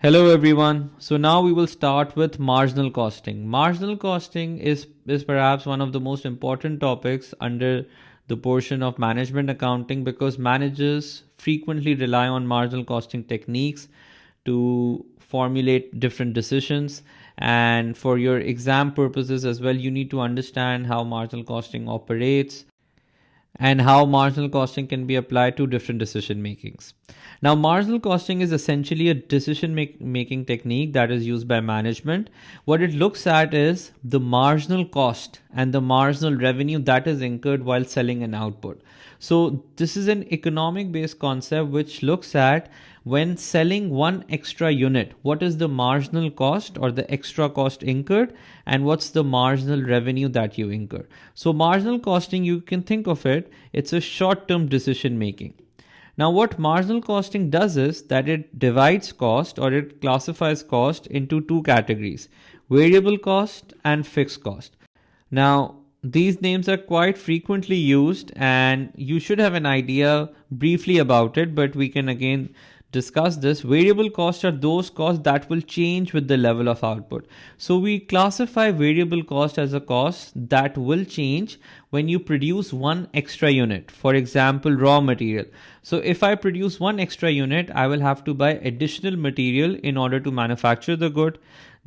Hello everyone. So now we will start with marginal costing. Marginal costing is perhaps one of the most important topics under the portion of management accounting because managers frequently rely on marginal costing techniques to formulate different decisions, and for your exam purposes as well you need to understand how marginal costing operates and how marginal costing can be applied to different decision makings. Now, marginal costing is essentially a decision making technique that is used by management. What it looks at is the marginal cost and the marginal revenue that is incurred while selling an output. So this is an economic based concept which looks at when selling one extra unit, what is the marginal cost or the extra cost incurred, and what's the marginal revenue that you incur. So marginal costing, you can think of it, it's a short-term decision making. Now what marginal costing does is that it divides cost or it classifies cost into two categories, variable cost and fixed cost. Now these names are quite frequently used and you should have an idea briefly about it, but we can again discuss this. Variable costs are those costs that will change with the level of output. So we classify variable cost as a cost that will change when you produce one extra unit. For example, raw material. So if I produce one extra unit, I will have to buy additional material in order to manufacture the good.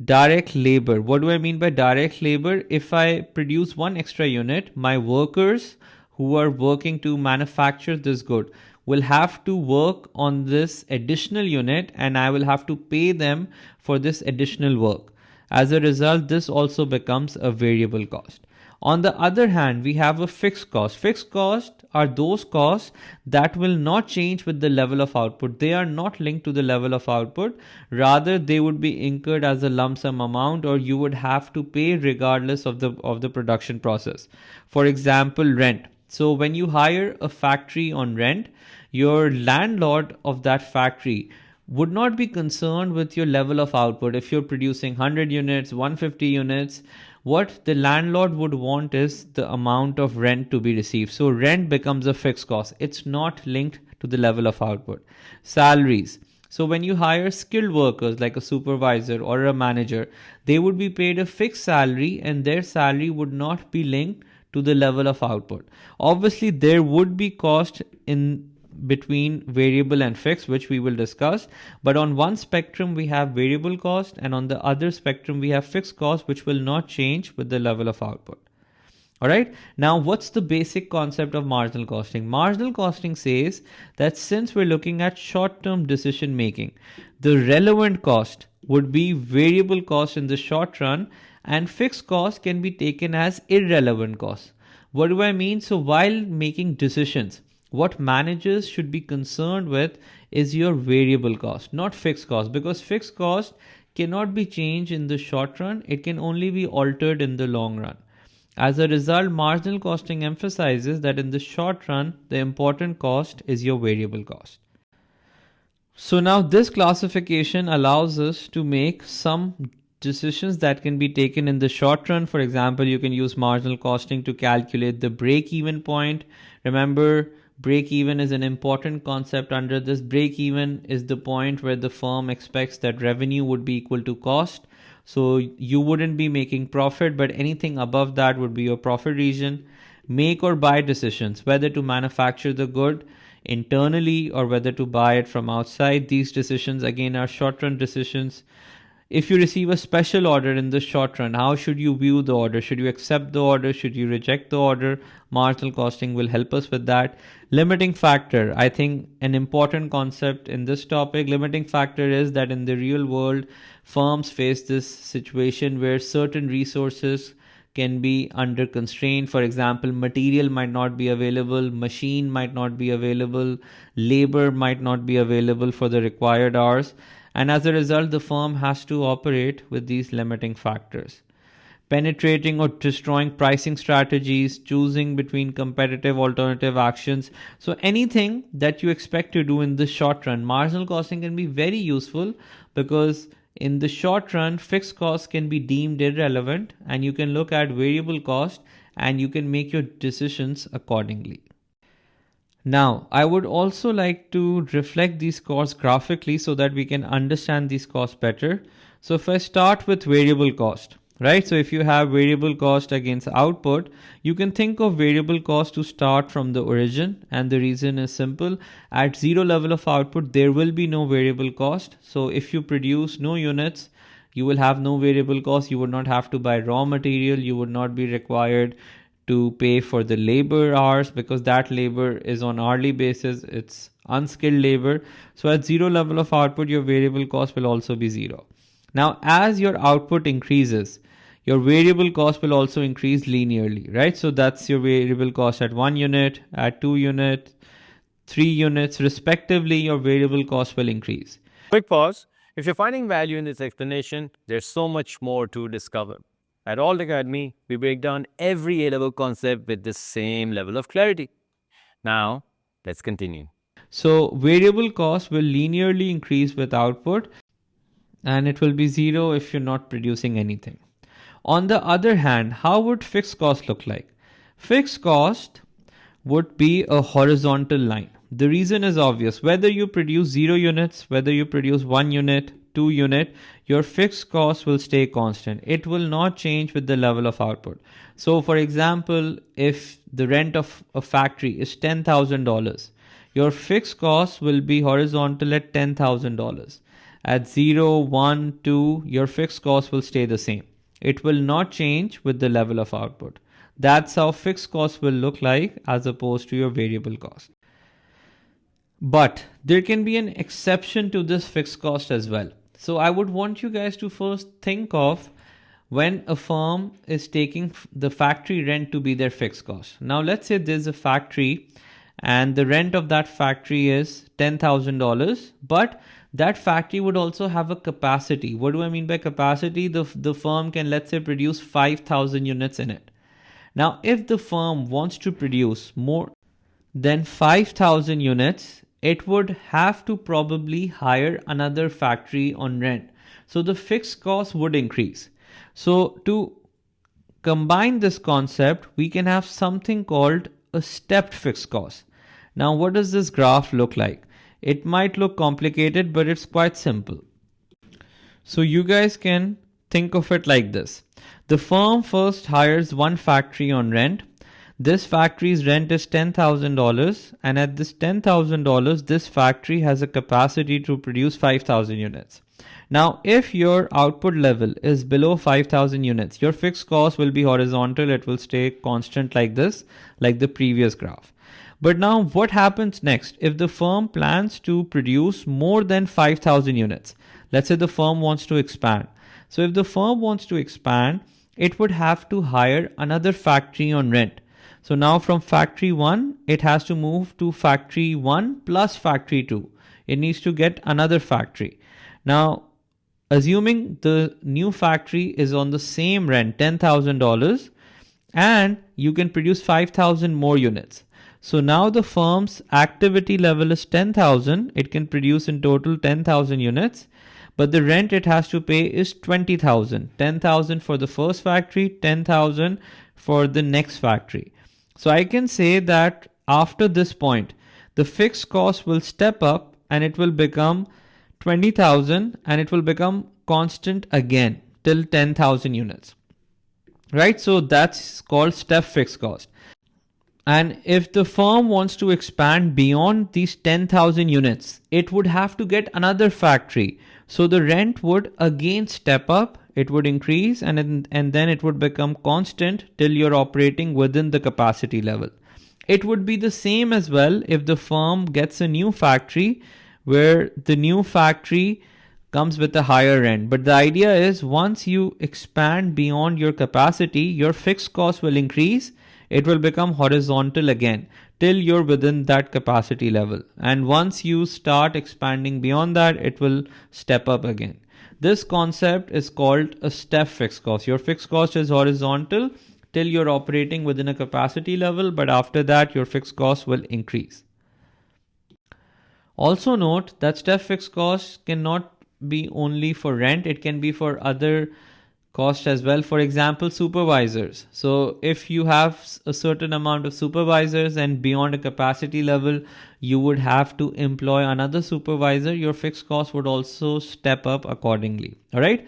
Direct labor. What do I mean by direct labor? If I produce one extra unit, my workers who are working to manufacture this good will have to work on this additional unit and I will have to pay them for this additional work. As a result, this also becomes a variable cost. On the other hand, we have a fixed cost. Fixed costs are those costs that will not change with the level of output. They are not linked to the level of output. Rather, they would be incurred as a lump sum amount or you would have to pay regardless of the production process. For example, rent. So when you hire a factory on rent, your landlord of that factory would not be concerned with your level of output. If you're producing 100 units, 150 units, what the landlord would want is the amount of rent to be received. So rent becomes a fixed cost. It's not linked to the level of output. Salaries. So when you hire skilled workers like a supervisor or a manager, they would be paid a fixed salary and their salary would not be linked to the level of output. Obviously, there would be cost in between variable and fixed, which we will discuss, but on one spectrum we have variable cost and on the other spectrum we have fixed cost, which will not change with the level of output. All right, now what's the basic concept of marginal costing? Marginal costing says that since we're looking at short-term decision making, the relevant cost would be variable cost in the short run and fixed cost can be taken as irrelevant cost. What do I mean? So while making decisions, what managers should be concerned with is your variable cost, not fixed cost, because fixed cost cannot be changed in the short run. It can only be altered in the long run. As a result, marginal costing emphasizes that in the short run, the important cost is your variable cost. So now this classification allows us to make some decisions that can be taken in the short run. For example, you can use marginal costing to calculate the break-even point. Remember, break-even is an important concept under this. Break-even is the point where the firm expects that revenue would be equal to cost. So you wouldn't be making profit, but anything above that would be your profit region. Make or buy decisions, whether to manufacture the good internally or whether to buy it from outside. These decisions again are short-run decisions. If you receive a special order in the short run, how should you view the order? Should you accept the order? Should you reject the order? Marginal costing will help us with that. Limiting factor. I think an important concept in this topic. Limiting factor is that in the real world, firms face this situation where certain resources can be under constraint. For example, material might not be available, machine might not be available, labor might not be available for the required hours. And as a result, the firm has to operate with these limiting factors. Penetrating or destroying pricing strategies, choosing between competitive alternative actions. So anything that you expect to do in the short run, marginal costing can be very useful because in the short run, fixed costs can be deemed irrelevant and you can look at variable cost and you can make your decisions accordingly. Now, I would also like to reflect these costs graphically so that we can understand these costs better. So if I start with variable cost, right? So if you have variable cost against output, you can think of variable cost to start from the origin. And the reason is simple. At zero level of output, there will be no variable cost. So if you produce no units, you will have no variable cost. You would not have to buy raw material. You would not be required to pay for the labor hours because that labor is on hourly basis. It's unskilled labor. So at zero level of output, your variable cost will also be zero. Now, as your output increases, your variable cost will also increase linearly, right? So that's your variable cost at 1 unit, at 2 units, 3 units, respectively, your variable cost will increase. Quick pause. If you're finding value in this explanation, there's so much more to discover. At Alt Academy, we break down every A-level concept with the same level of clarity. Now, let's continue. So variable cost will linearly increase with output and it will be zero if you're not producing anything. On the other hand, how would fixed cost look like? Fixed cost would be a horizontal line. The reason is obvious. Whether you produce 0 units, whether you produce 1 unit, 2 unit, your fixed cost will stay constant. It will not change with the level of output. So for example, if the rent of a factory is $10,000, your fixed cost will be horizontal at $10,000. At 0, 1, 2, your fixed cost will stay the same. It will not change with the level of output. That's how fixed cost will look like as opposed to your variable cost. But there can be an exception to this fixed cost as well. So I would want you guys to first think of when a firm is taking the factory rent to be their fixed cost. Now let's say there's a factory and the rent of that factory is $10,000, but that factory would also have a capacity. What do I mean by capacity? The firm can, let's say, produce 5,000 units in it. Now, if the firm wants to produce more than 5,000 units, it would have to probably hire another factory on rent. So the fixed cost would increase. So to combine this concept, we can have something called a stepped fixed cost. Now, what does this graph look like? It might look complicated, but it's quite simple. So you guys can think of it like this. The firm first hires one factory on rent. This factory's rent is $10,000, and at this $10,000, this factory has a capacity to produce 5,000 units. Now, if your output level is below 5,000 units, your fixed cost will be horizontal. It will stay constant like this, like the previous graph. But now what happens next? If the firm plans to produce more than 5,000 units, let's say the firm wants to expand. So if the firm wants to expand, it would have to hire another factory on rent. So now from factory 1, it has to move to factory 1 plus factory 2. It needs to get another factory. Now, assuming the new factory is on the same rent, $10,000, and you can produce 5,000 more units. So now the firm's activity level is 10,000. It can produce in total 10,000 units, but the rent it has to pay is 20,000. 10,000 for the first factory, 10,000 for the next factory. So I can say that after this point, the fixed cost will step up and it will become 20,000 and it will become constant again till 10,000 units. Right? So that's called step fixed cost. And if the firm wants to expand beyond these 10,000 units, it would have to get another factory. So the rent would again step up, it would increase, and then it would become constant till you're operating within the capacity level. It would be the same as well if the firm gets a new factory where the new factory comes with a higher rent. But the idea is once you expand beyond your capacity, your fixed cost will increase. It will become horizontal again till you're within that capacity level. And once you start expanding beyond that, it will step up again. This concept is called a step fixed cost. Your fixed cost is horizontal till you're operating within a capacity level, but after that, your fixed cost will increase. Also note that step fixed cost cannot be only for rent. It can be for other cost as well. For example, supervisors. So if you have a certain amount of supervisors and beyond a capacity level, you would have to employ another supervisor, your fixed cost would also step up accordingly. All right.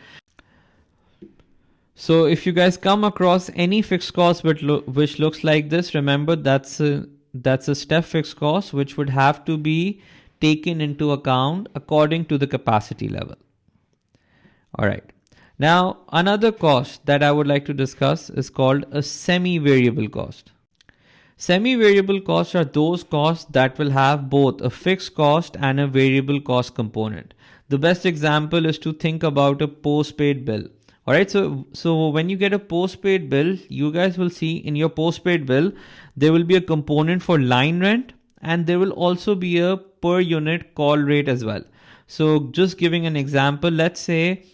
So if you guys come across any fixed cost which looks like this, remember that's a step fixed cost which would have to be taken into account according to the capacity level. All right. Now, another cost that I would like to discuss is called a semi-variable cost. Semi-variable costs are those costs that will have both a fixed cost and a variable cost component. The best example is to think about a postpaid bill. All right, so when you get a postpaid bill, you guys will see in your postpaid bill there will be a component for line rent, and there will also be a per unit call rate as well. So just giving an example, let's say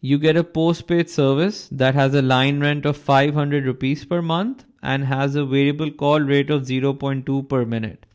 you get a postpaid service that has a line rent of 500 rupees per month and has a variable call rate of 0.2 per minute.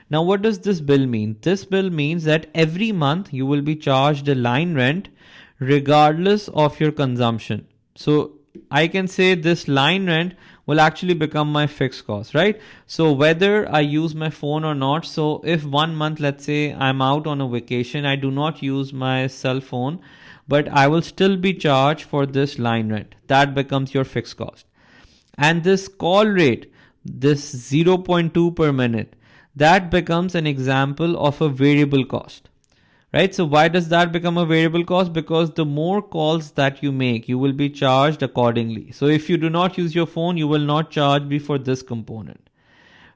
Now, what does this bill mean? This bill means that every month you will be charged a line rent regardless of your consumption. So I can say this line rent will actually become my fixed cost, right? So whether I use my phone or not, so if 1 month, let's say I'm out on a vacation, I do not use my cell phone, but I will still be charged for this line rent. That becomes your fixed cost. And this call rate, this 0.2 per minute, that becomes an example of a variable cost, right? So why does that become a variable cost? Because the more calls that you make, you will be charged accordingly. So if you do not use your phone, you will not charge me for this component.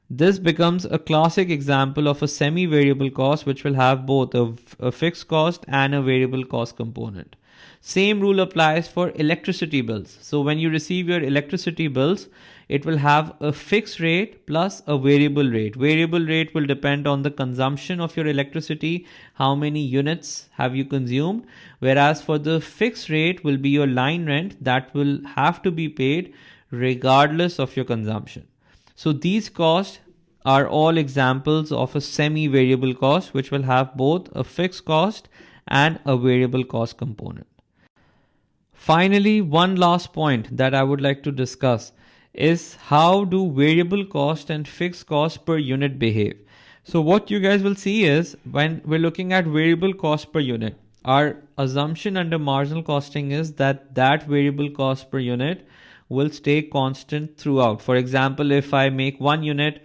This becomes a classic example of a semi-variable cost which will have both a fixed cost and a variable cost component. Same rule applies for electricity bills. So when you receive your electricity bills, it will have a fixed rate plus a variable rate. Variable rate will depend on the consumption of your electricity, how many units have you consumed, whereas for the fixed rate will be your line rent that will have to be paid regardless of your consumption. So these costs are all examples of a semi-variable cost which will have both a fixed cost and a variable cost component. Finally, one last point that I would like to discuss is how do variable cost and fixed cost per unit behave. So what you guys will see is when we're looking at variable cost per unit, our assumption under marginal costing is that variable cost per unit will stay constant throughout. For example, if I make 1 unit,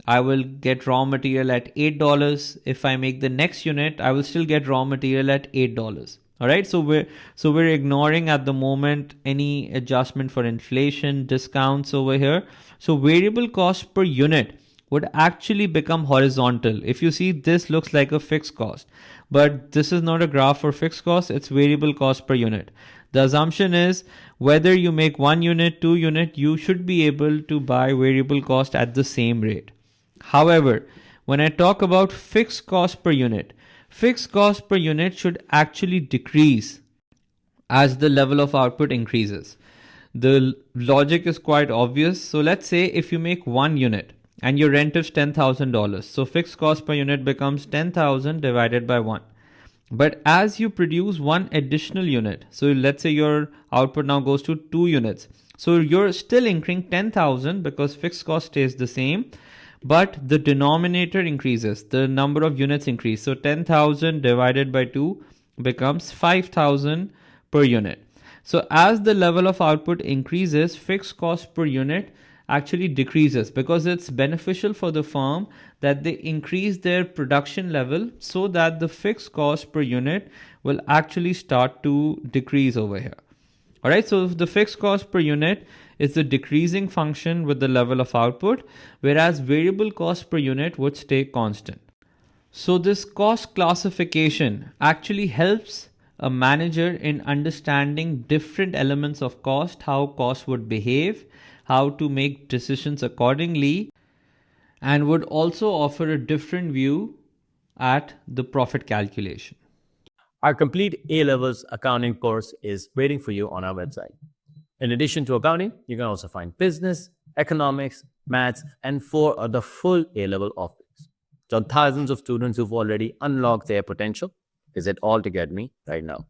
I will get raw material at $8. If I make the next unit, I will still get raw material at $8. All right, so we're ignoring at the moment any adjustment for inflation, discounts over here. So variable cost per unit would actually become horizontal. If you see, this looks like a fixed cost, but this is not a graph for fixed cost, it's variable cost per unit. The assumption is whether you make 1 unit, 2 unit, you should be able to buy variable cost at the same rate. However, when I talk about fixed cost per unit, fixed cost per unit should actually decrease as the level of output increases. The logic is quite obvious. So let's say if you make 1 unit and your rent is $10,000, so fixed cost per unit becomes 10,000 divided by 1. But as you produce one additional unit, so let's say your output now goes to 2 units, so you're still incurring 10,000 because fixed cost stays the same, but the denominator increases, the number of units increase. So 10,000 divided by 2 becomes 5,000 per unit. So as the level of output increases, fixed cost per unit actually decreases because it's beneficial for the firm that they increase their production level so that the fixed cost per unit will actually start to decrease over here. All right, so the fixed cost per unit is the decreasing function with the level of output, whereas variable cost per unit would stay constant. So this cost classification actually helps a manager in understanding different elements of cost, how cost would behave, how to make decisions accordingly, and would also offer a different view at the profit calculation. Our complete A-levels accounting course is waiting for you on our website. In addition to accounting, you can also find business, economics, maths, and 4 other full A-level offerings. So thousands of students who've already unlocked their potential. Visit All to Get Me right now.